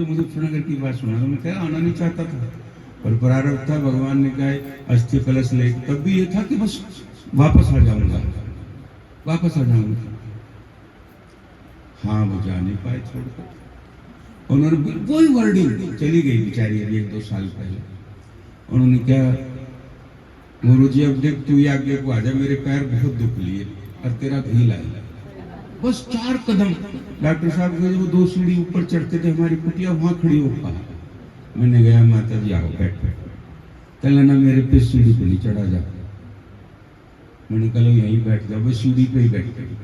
मुजफ्फरनगर की बात सुना तो मैं क्या आना नहीं चाहता था, पर प्रारब्ध था। भगवान ने कहा अस्थि कलश ले, तब भी ये था कि बस वापस आ जाऊंगा, वापस आ जाऊंगा। हाँ, वो जा नहीं पाए छोड़कर। उन्होंने कोई वर्डिंग, चली गई बेचारी अभी 1-2 साल पहले। उन्होंने क्या, गुरु जी अब देख तू आगे को आजा, मेरे पैर बहुत दुख लिए और तेरा भी लाया। बस 4 कदम। डॉक्टर साहब के वो 2 सीढ़ी ऊपर चढ़ते थे हमारी कुटिया, वहां खड़ी हो कहा। मैंने गया, माता जी आओ बैठ बैठ। कहला ना मेरे पे सीढ़ी पे नहीं चढ़ा जा। मैंने कहा यहीं बैठ जाओ, बस सीढ़ी पे ही बैठ गए।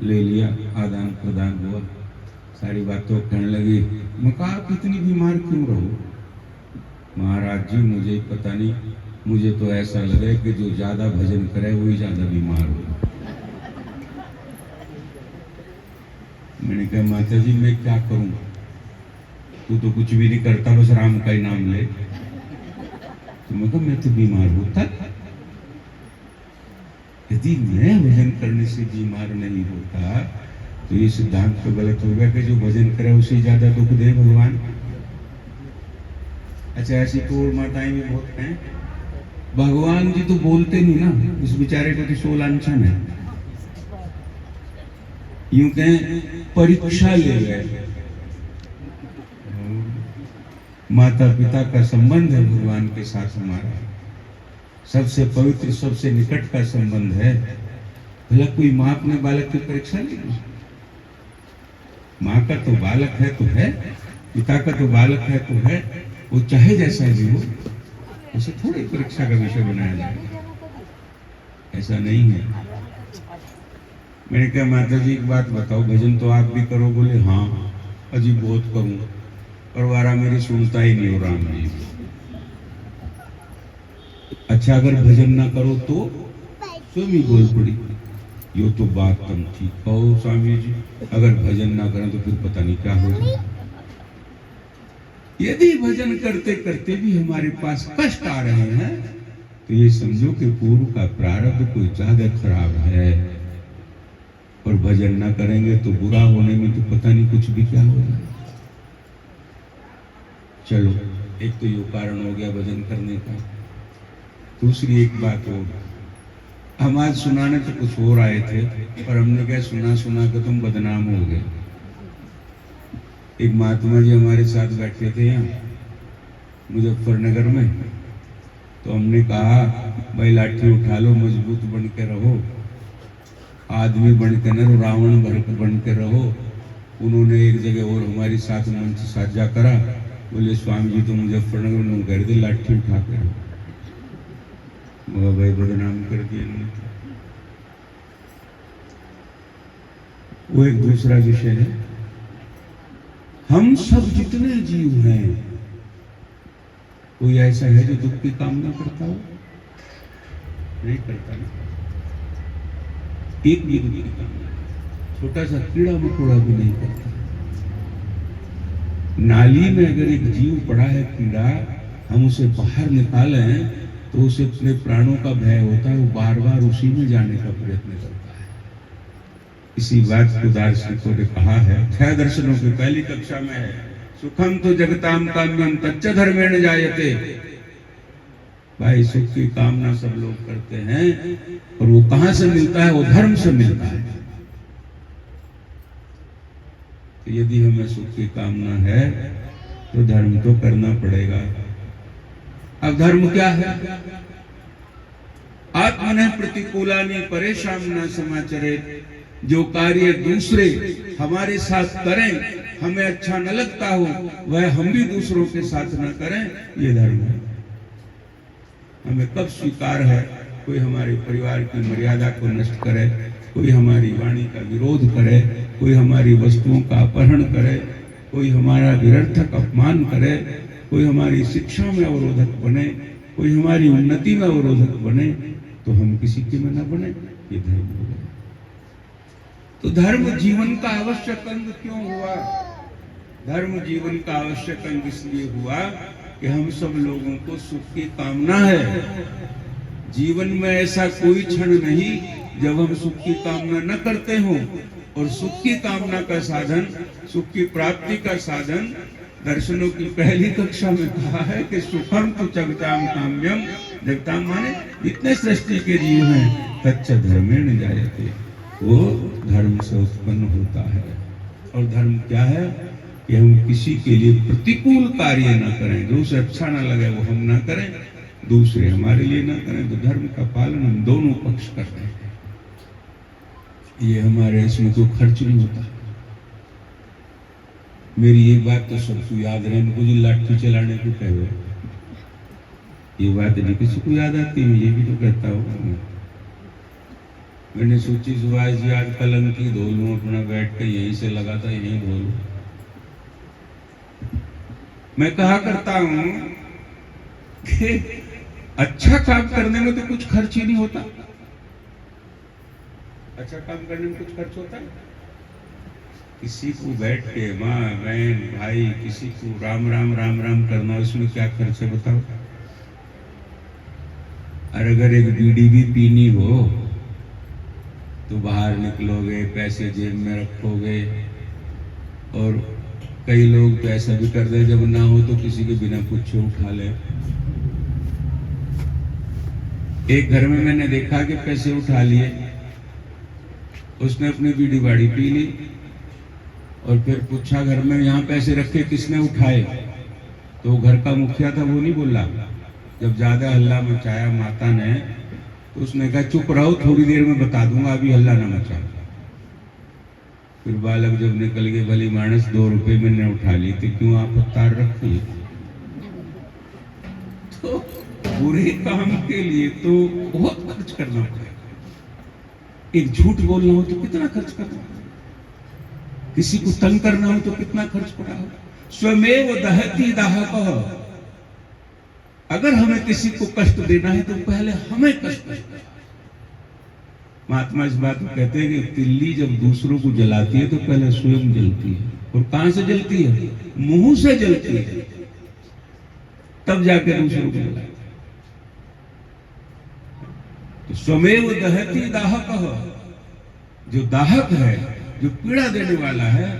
ले लिया, आदान प्रदान हुआ, सारी बातों कहने लगी। मैं कहा आप इतनी बीमार क्यों रहो? महाराज जी मुझे पता नहीं, मुझे तो ऐसा लगे कि जो ज्यादा भजन करे वही ज्यादा बीमार हो। मैंने कहा माता जी मैं क्या करूं, तू तो कुछ भी नहीं करता, बस राम का ही नाम ले। तो मैं कहा मैं तो बीमार होता, यदि मैं भजन करने से बीमार नहीं होता तो ये सिद्धांत तो गलत हो गया कि जो भजन करे उसे ज्यादा दुख दे भगवान। अच्छा, ऐसी तो माताएं भी बहुत हैं। भगवान जी तो बोलते नहीं ना, उस बेचारे को तो 16 अनशन है। यूं कहें परीक्षा ले गए। माता पिता का संबंध है भगवान के साथ हमारा, सबसे पवित्र सबसे निकट का संबंध है। भला कोई माँ अपने बालक की परीक्षा लेगी? माँ का तो बालक है तो है, पिता का तो बालक है तो है, वो चाहे जैसा भी हो, उसे थोड़ी परीक्षा का विषय बनाया जाए, ऐसा नहीं है। मैंने कहा माता जी एक बात बताओ, भजन तो आप भी करो? बोले हाँ अजी बहुत करूं, और वारा मेरी सुनता ही नहीं हो राम जी। अच्छा, अगर भजन ना करो तो स्वामी बोल पड़ी, यो तो बात तुम ठीक कहो स्वामी जी, अगर भजन ना करें तो फिर पता नहीं क्या होगा। यदि भजन करते करते भी हमारे पास कष्ट आ रहे हैं तो ये समझो कि पूर्व का प्रारब्ध कोई ज्यादा खराब है, और भजन ना करेंगे तो बुरा होने में तो पता नहीं कुछ भी क्या होगा। चलो, एक तो ये कारण हो गया भजन करने का। दूसरी एक बात हो, हम आज सुनाने तो कुछ और आए थे, पर हमने क्या सुना सुना के तुम बदनाम हो गए। एक महात्मा जी हमारे साथ बैठे थे यहाँ मुजफ्फरनगर में, तो हमने कहा भाई लाठी उठा लो, मजबूत बन के रहो, आदमी बन के न रहो, रावण बन के रहो। उन्होंने एक जगह और हमारे साथ मंच साझा करा, बोले स्वामी जी तो मुजफ्फरनगर में कर दे लाठी उठा कर। भाई बदनाम कर दिया। वो एक दूसरा विषय है। हम सब जितने जीव हैं, कोई ऐसा है जो दुख की कामना करता हो? नहीं करता ना। एक भी दुख की कामना, छोटा सा कीड़ा मकोड़ा भी नहीं करता। नाली में अगर एक जीव पड़ा है कीड़ा, हम उसे बाहर निकालें तो उसे अपने प्राणों का भय होता है, वो बार बार उसी में जाने का प्रयत्न करता है। इसी बात को दार्शनिकों ने कहा है, 6 दर्शनों की पहली कक्षा में है, सुखम तो जगताम काम्यम तच्च धर्मेण जायते। भाई सुख की कामना सब लोग करते हैं, और वो कहां से मिलता है? वो धर्म से मिलता है। तो यदि हमें सुख की कामना है तो धर्म तो करना पड़ेगा। अब धर्म क्या है? आत्मने प्रतिकूलानि परेशान न समाचरे। जो कार्य दूसरे हमारे साथ करें, हमें अच्छा न लगता हो, वह हम भी दूसरों के साथ न करें, ये धर्म है। हमें कब स्वीकार है कोई हमारे परिवार की मर्यादा को नष्ट करे, कोई हमारी वाणी का विरोध करे, कोई हमारी वस्तुओं का अपहरण करे, कोई हमारा निरर्थक अपमान करे, कोई हमारी शिक्षा में अवरोधक बने, कोई हमारी उन्नति में अवरोधक बने, तो हम किसी के में न बने, ये धर्म हो गया। तो धर्म जीवन का आवश्यक अंग क्यों हुआ? धर्म जीवन का आवश्यक अंग इसलिए हुआ कि हम सब लोगों को सुख की कामना है। जीवन में ऐसा कोई क्षण नहीं जब हम सुख की कामना न करते हो। और सुख की कामना का साधन, सुख की प्राप्ति का साधन दर्शनों की पहली कक्षा में कहा है कि सुखम तो जगताम काम्यम। जगताम माने जितने सृष्टि के जीव हैं तच्च धर्मेण जायते, वो धर्म से उत्पन्न होता है। और धर्म क्या है कि हम किसी के लिए प्रतिकूल कार्य ना करें, जो उसे अच्छा ना लगे वो हम ना करें, दूसरे हमारे लिए ना करें। तो धर्म का पालन हम दोनों पक्ष कर रहे हैं। ये हमारे इसमें कोई खर्च नहीं होता। मेरी ये बात तो सबको याद रहे, मुझे लाठी चलाने को कहे, ये बात नहीं किसी को याद आती, मैं ये भी तो कहता हूँ। मैंने सोची सुभाष जी आज कलम की धो लूं, अपना बैठ के यहीं से लगा था यहीं धो लूं। मैं कहा करता हूं कि अच्छा काम करने में तो कुछ खर्च ही नहीं होता। अच्छा काम करने में कुछ खर्च होता है? किसी को बैठ के माँ बहन भाई किसी को राम राम राम राम करना, इसमें क्या खर्च है बताओ? और अगर एक बीड़ी भी पीनी हो तो बाहर निकलोगे, पैसे जेब में रखोगे, और कई लोग तो ऐसा भी कर दे जब ना हो तो किसी के बिना पूछे उठा ले। एक घर में मैंने देखा कि पैसे उठा लिए, उसने अपनी बीड़ी बाड़ी पी ली और फिर पूछा घर में यहाँ पैसे रखे किसने उठाए? तो घर का मुखिया था, वो नहीं बोला। जब ज्यादा हल्ला मचाया माता ने तो उसने कहा चुप रहो, थोड़ी देर में बता दूंगा, अभी हल्ला ना मचा। फिर बालक जब निकल गए, भली मानस 2 रुपए मैंने उठा ली थी, क्यों आप तार रखी? तो बुरे काम के लिए तो बहुत खर्च करना पड़ेगा। एक झूठ बोलना हो तो कितना खर्च करना, किसी को तंग करना हो तो कितना खर्च पड़ा हो। स्वमेव दहती दाहकः, अगर हमें किसी को कष्ट देना है तो पहले हमें कष्ट देना है। महात्मा इस बात को कहते हैं कि तिल्ली जब दूसरों को जलाती है तो पहले स्वयं जलती है। और कहां से जलती है? मुंह से जलती है, तब जाके दूसरों को जलाती है। तो स्वमेव दहती दाहकः, जो दाहक है, जो पीड़ा देने वाला है,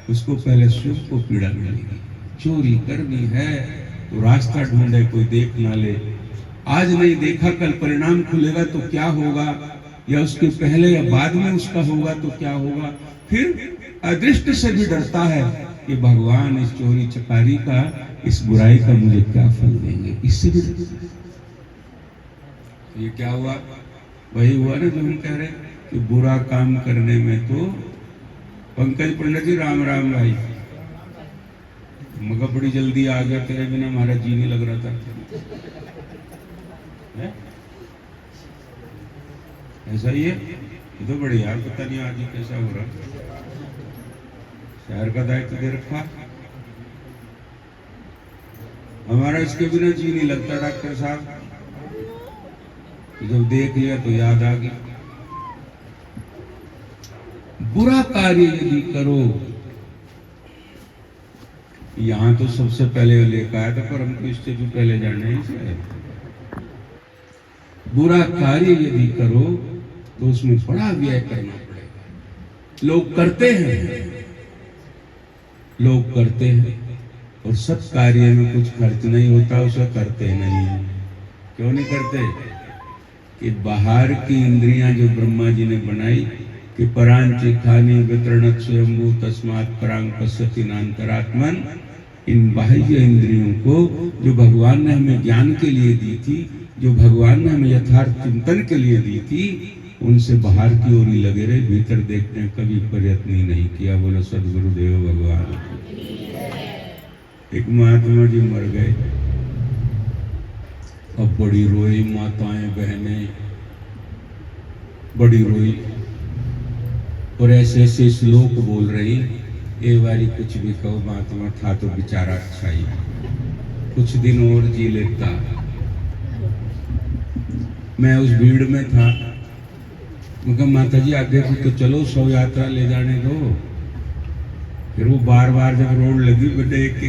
उसको पहले स्वयं को पीड़ा मिलेगी। चोरी करनी है तो रास्ता ढूंढे, कोई देख ना ले। आज नहीं देखा कल परिणाम खुलेगा तो क्या होगा, या उसके पहले या बाद में उसका होगा तो क्या होगा। फिर अदृष्ट से भी डरता है कि भगवान इस चोरी चकारी का, इस बुराई का मुझे क्या फल देंगे, इससे भी ये क्या हुआ? वही हुआ ना जो हम कह रहे कि बुरा काम करने में तो पंकज पंडित जी राम राम भाई, मगर बड़ी जल्दी आ गया, तेरे बिना हमारा जी नहीं लग रहा था। है? ऐसा ही है? ये तो बढ़िया, पता नहीं आज कैसा हो रहा। शहर का दायित्व दे रखा, हमारा इसके बिना जी नहीं लगता डॉक्टर साहब। जब देख लिया तो याद आ गई। बुरा कार्य यदि करो, यहां तो सबसे पहले लेकर आया था, पर हमको इससे भी पहले जाने ही। बुरा कार्य यदि करो तो उसमें बड़ा व्यय करना पड़ेगा। लोग करते हैं, लोग करते हैं, और सत कार्य में कुछ खर्च नहीं होता, उसे करते नहीं। क्यों नहीं करते? कि बाहर की इंद्रियां जो ब्रह्मा जी ने बनाई कि परांची खानी वितरणत स्वयंभू तस्मात् परांग पश्यति नान्तरात्मन, इन बाह्य इंद्रियों को जो भगवान ने हमें ज्ञान के लिए दी थी, जो भगवान ने हमें यथार्थ चिंतन के लिए दी थी, उनसे बाहर की ओर ही लगे रहे, भीतर देखने का कभी प्रयत्न ही नहीं किया। बोलो सदगुरुदेव भगवान। एक महात्मा जी मर गए, अब बड़ी रोई, माताएं बहनें बड़ी रोई, और ऐसे ऐसे श्लोक बोल रही, ए बारी कुछ भी कहो, महात्मा था तो बेचारा अच्छा ही, कुछ दिन और जी लेता। मैं उस भीड़ में था, मैं माता जी आगे तो चलो, शव यात्रा ले जाने दो। फिर वो बार बार जब रोड लगी, बेटे एक